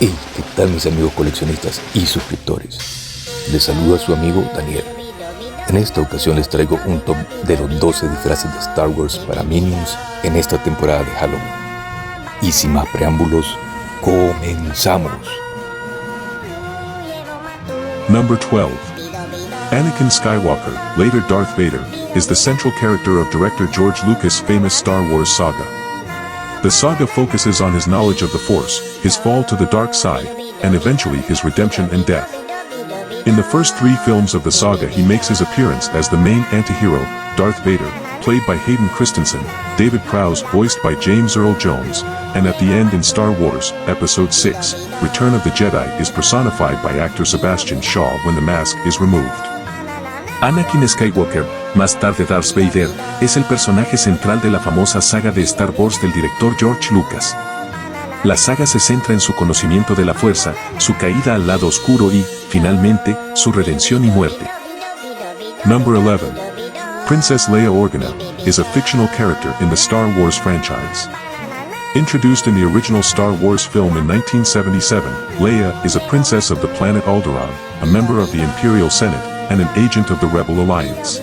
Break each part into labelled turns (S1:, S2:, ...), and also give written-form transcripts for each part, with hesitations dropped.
S1: Hey, ¿qué tal mis amigos coleccionistas y suscriptores? Les saluda su amigo Daniel. En esta ocasión les traigo un top de los 12 disfraces de Star Wars para Minions en esta temporada de Halloween. Y sin más preámbulos, comenzamos.
S2: Number 12. Anakin Skywalker, later Darth Vader, is the central character of director George Lucas' famous Star Wars saga. The saga focuses on his knowledge of the Force, his fall to the dark side, and eventually his redemption and death. In the first 3 films of the saga he makes his appearance as the main anti-hero, Darth Vader, played by Hayden Christensen, David Prowse voiced by James Earl Jones, and at the end in Star Wars, Episode 6, Return of the Jedi is personified by actor Sebastian Shaw when the mask is removed. Anakin Skywalker, más tarde Darth Vader, es el personaje central de la famosa saga de Star Wars del director George Lucas. La saga se centra en su conocimiento de la fuerza, su caída al lado oscuro y, finalmente, su redención y muerte. Number 11. Princess Leia Organa is a fictional character in the Star Wars franchise. Introduced in the original Star Wars film in 1977, Leia is a princess of the planet Alderaan, a member of the Imperial Senate, and an agent of the Rebel Alliance.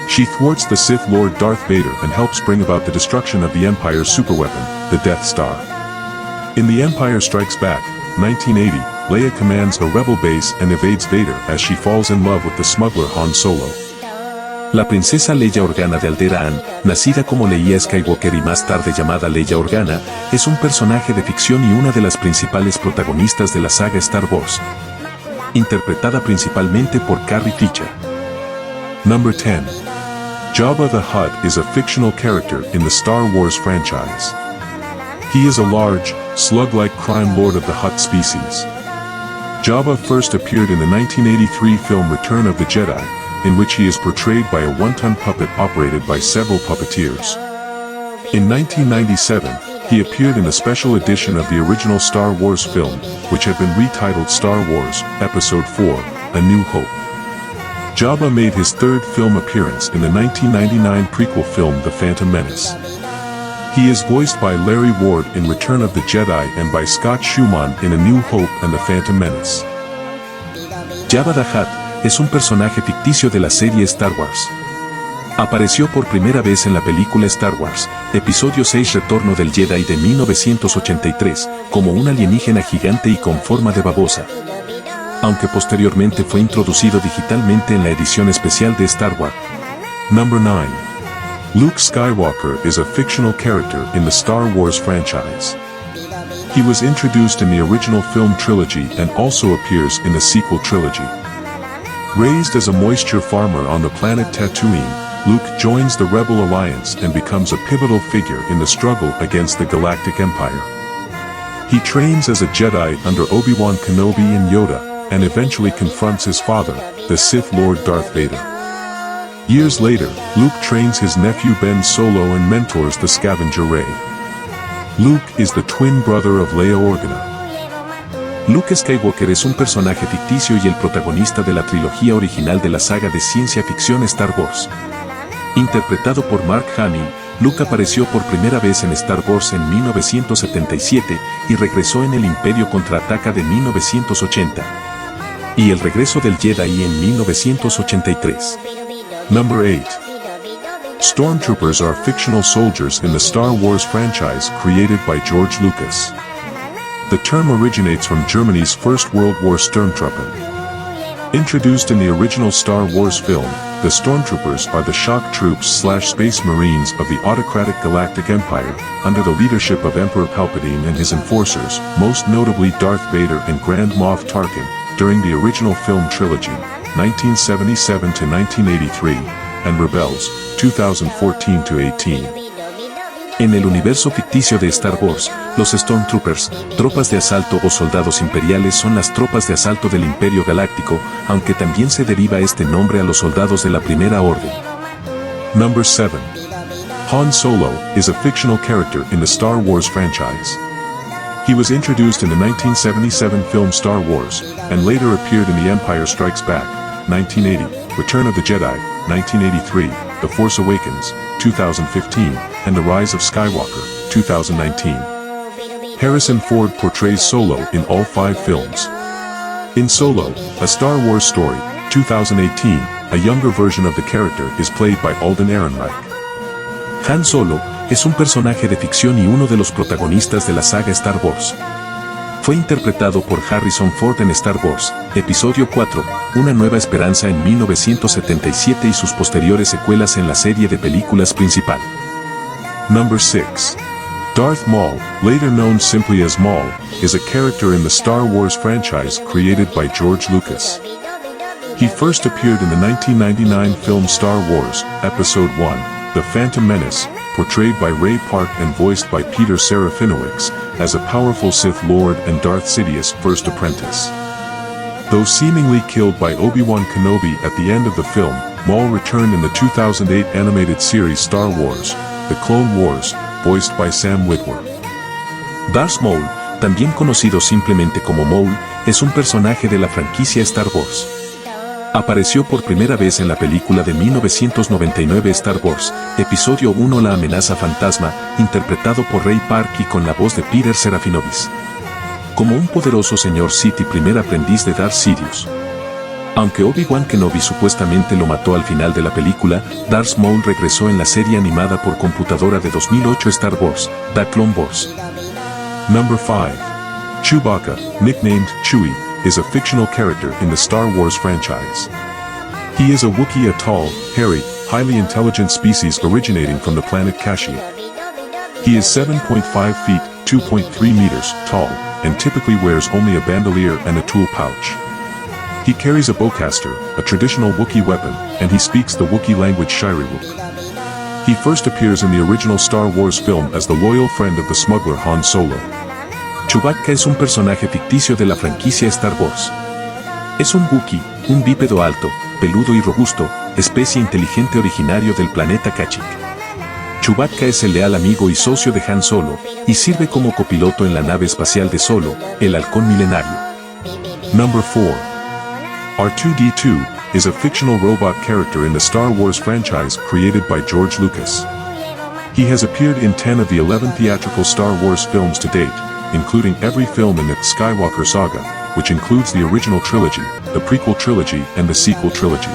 S2: She thwarts the Sith Lord Darth Vader and helps bring about the destruction of the Empire's superweapon, the Death Star. In The Empire Strikes Back, 1980, Leia commands a rebel base and evades Vader as she falls in love with the smuggler Han Solo. La princesa Leia Organa de Alderaan, nacida como Leia Skywalker y más tarde llamada Leia Organa, es un personaje de ficción y una de las principales protagonistas de la saga Star Wars. Interpretada principalmente por Carrie Fisher. Number 10. Jabba the Hutt is a fictional character in the Star Wars franchise. He is a large, slug-like crime lord of the Hutt species. Jabba first appeared in the 1983 film Return of the Jedi, in which he is portrayed by a one-ton puppet operated by several puppeteers. In 1997, he appeared in a special edition of the original Star Wars film, which had been retitled Star Wars, Episode 4, A New Hope. Jabba made his 3rd film appearance in the 1999 prequel film The Phantom Menace. He is voiced by Larry Ward in Return of the Jedi and by Scott Schumann in A New Hope and The Phantom Menace. Jabba the Hutt es un personaje ficticio de la serie Star Wars. Apareció por primera vez en la película Star Wars, Episodio 6 Retorno del Jedi de 1983, como un alienígena gigante y con forma de babosa. Aunque posteriormente fue introducido digitalmente en la edición especial de Star Wars. Number 9. Luke Skywalker is a fictional character in the Star Wars franchise. He was introduced in the original film trilogy and also appears in the sequel trilogy. Raised as a moisture farmer on the planet Tatooine, Luke joins the Rebel Alliance and becomes a pivotal figure in the struggle against the Galactic Empire. He trains as a Jedi under Obi-Wan Kenobi and Yoda, and eventually confronts his father, the Sith Lord Darth Vader. Years later, Luke trains his nephew Ben Solo and mentors the Scavenger Ray. Luke is the twin brother of Leia Organa. Luke Skywalker es un personaje ficticio y el protagonista de la trilogía original de la saga de ciencia ficción Star Wars. Interpretado por Mark Hamill, Luke apareció por primera vez en Star Wars en 1977 y regresó en El Imperio Contraataca de 1980. Y El Regreso del Jedi en 1983. Number 8. Stormtroopers are fictional soldiers in the Star Wars franchise created by George Lucas. The term originates from Germany's First World War Sturmtruppen. Introduced in the original Star Wars film, the Stormtroopers are the shock troops/space marines of the autocratic Galactic Empire, under the leadership of Emperor Palpatine and his enforcers, most notably Darth Vader and Grand Moff Tarkin, during the original film trilogy, 1977 to 1983, and Rebels, 2014 to 18. En el universo ficticio de Star Wars, los Stormtroopers, tropas de asalto o soldados imperiales son las tropas de asalto del Imperio Galáctico, aunque también se deriva este nombre a los soldados de la Primera Orden. Number 7. Han Solo is a fictional character in the Star Wars franchise. He was introduced in the 1977 film Star Wars, and later appeared in The Empire Strikes Back, 1980, Return of the Jedi, 1983, The Force Awakens, 2015, and The Rise of Skywalker, 2019. Harrison Ford portrays Solo in all 5 films. In Solo, A Star Wars Story, 2018, a younger version of the character is played by Alden Ehrenreich. Han Solo es un personaje de ficción y uno de los protagonistas de la saga Star Wars. Fue interpretado por Harrison Ford en Star Wars, Episodio 4, Una Nueva Esperanza en 1977 y sus posteriores secuelas en la serie de películas principal. Number 6. Darth Maul, later known simply as Maul, is a character in the Star Wars franchise created by George Lucas. He first appeared in the 1999 film Star Wars, Episode 1, The Phantom Menace, portrayed by Ray Park and voiced by Peter Serafinowicz, as a powerful Sith Lord and Darth Sidious's first apprentice. Though seemingly killed by Obi-Wan Kenobi at the end of the film, Maul returned in the 2008 animated series Star Wars, The Clone Wars, voiced by Sam Witwer. Darth Maul, también conocido simplemente como Maul, es un personaje de la franquicia Star Wars. Apareció por primera vez en la película de 1999 Star Wars, Episodio 1 La Amenaza Fantasma, interpretado por Ray Park y con la voz de Peter Serafinowicz. Como un poderoso señor Sith y primer aprendiz de Darth Sidious. Aunque Obi-Wan Kenobi supuestamente lo mató al final de la película, Darth Maul regresó en la serie animada por computadora de 2008 Star Wars, The Clone Wars. Number 5. Chewbacca, nicknamed Chewie, is a fictional character in the Star Wars franchise. He is a Wookiee, a tall, hairy, highly intelligent species originating from the planet Kashyyyk. He is 7.5 feet, 2.3 meters, tall, and typically wears only a bandolier and a tool pouch. He carries a bowcaster, a traditional Wookiee weapon, and he speaks the Wookiee language Shiriwook. He first appears in the original Star Wars film as the loyal friend of the smuggler Han Solo. Chewbacca es un personaje ficticio de la franquicia Star Wars. Es un Wookiee, un bípedo alto, peludo y robusto, especie inteligente originario del planeta Kashyyyk. Chewbacca es el leal amigo y socio de Han Solo, y sirve como copiloto en la nave espacial de Solo, el halcón milenario. Number 4. R2-D2 is a fictional robot character in the Star Wars franchise created by George Lucas. He has appeared in 10 of the 11 theatrical Star Wars films to date, including every film in the Skywalker saga, which includes the original trilogy, the prequel trilogy, and the sequel trilogy.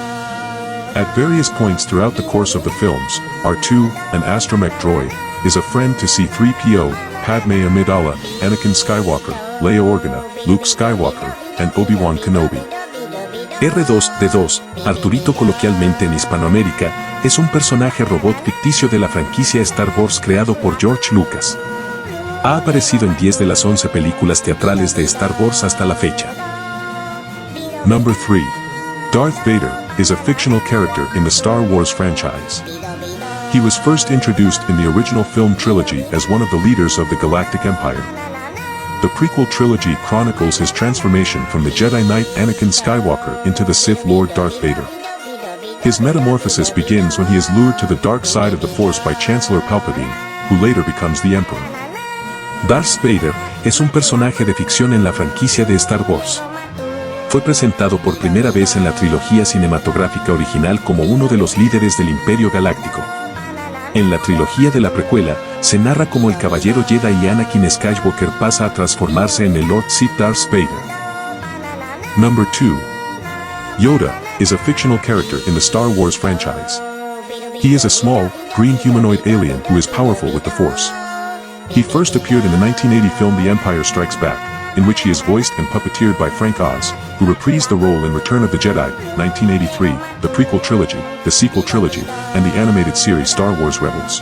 S2: At various points throughout the course of the films, R2, an astromech droid, is a friend to C-3PO, Padme Amidala, Anakin Skywalker, Leia Organa, Luke Skywalker, and Obi-Wan Kenobi. R2-D2, Arturito coloquialmente en Hispanoamérica, es un personaje robot ficticio de la franquicia Star Wars creado por George Lucas. Ha aparecido en 10 de las 11 películas teatrales de Star Wars hasta la fecha. Number 3. Darth Vader is a fictional character in the Star Wars franchise. He was first introduced in the original film trilogy as one of the leaders of the Galactic Empire. The prequel trilogy chronicles his transformation from the Jedi Knight Anakin Skywalker into the Sith Lord Darth Vader. His metamorphosis begins when he is lured to the dark side of the Force by Chancellor Palpatine, who later becomes the Emperor. Darth Vader es un personaje de ficción en la franquicia de Star Wars. Fue presentado por primera vez en la trilogía cinematográfica original como uno de los líderes del Imperio Galáctico. En la trilogía de la precuela, se narra como el caballero Jedi y Anakin Skywalker pasa a transformarse en el Lord Sith Darth Vader. Number 2. Yoda is a fictional character in the Star Wars franchise. He is a small, green humanoid alien who is powerful with the Force. He first appeared in the 1980 film The Empire Strikes Back, in which he is voiced and puppeteered by Frank Oz, who reprised the role in Return of the Jedi, 1983, the prequel trilogy, the sequel trilogy, and the animated series Star Wars Rebels.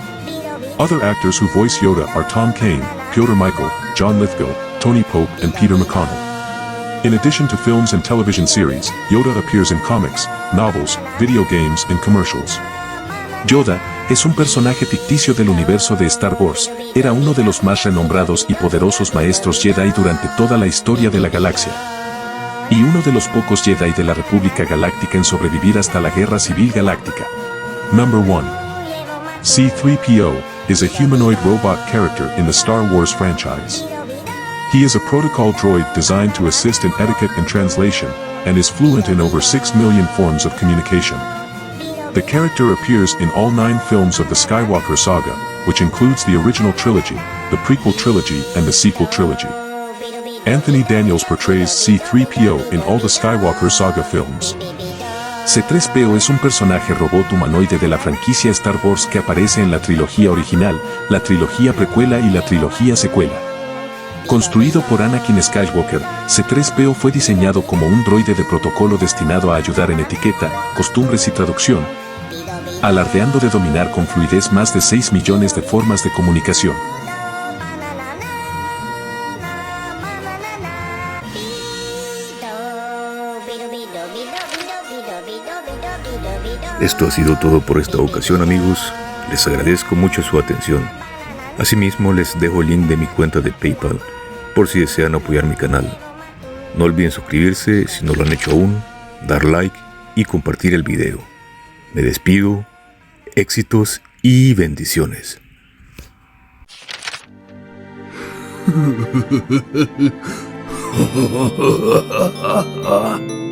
S2: Other actors who voice Yoda are Tom Kane, Piotr Michael, John Lithgow, Tony Pope, and Peter McConnell. In addition to films and television series, Yoda appears in comics, novels, video games, and commercials. Yoda es un personaje ficticio del universo de Star Wars, era uno de los más renombrados y poderosos maestros Jedi durante toda la historia de la galaxia. Y uno de los pocos Jedi de la República Galáctica en sobrevivir hasta la Guerra Civil Galáctica. Number 1. C-3PO is a humanoid robot character in the Star Wars franchise. He is a protocol droid designed to assist in etiquette and translation, and is fluent in over 6 million forms of communication. The character appears in all 9 films of the Skywalker saga, which includes the original trilogy, the prequel trilogy, and the sequel trilogy. Anthony Daniels portrays C-3PO in all the Skywalker saga films. C-3PO es un personaje robot humanoide de la franquicia Star Wars que aparece en la trilogía original, la trilogía precuela y la trilogía secuela. Construido por Anakin Skywalker, C-3PO fue diseñado como un droide de protocolo destinado a ayudar en etiqueta, costumbres y traducción, alardeando de dominar con fluidez más de 6 millones de formas de comunicación.
S1: Esto ha sido todo por esta ocasión, amigos. Les agradezco mucho su atención. Asimismo, les dejo el link de mi cuenta de PayPal por si desean apoyar mi canal. No olviden suscribirse si no lo han hecho aún, dar like y compartir el video. Me despido, éxitos y bendiciones.
S3: Ha ha ha ha ha ha ha!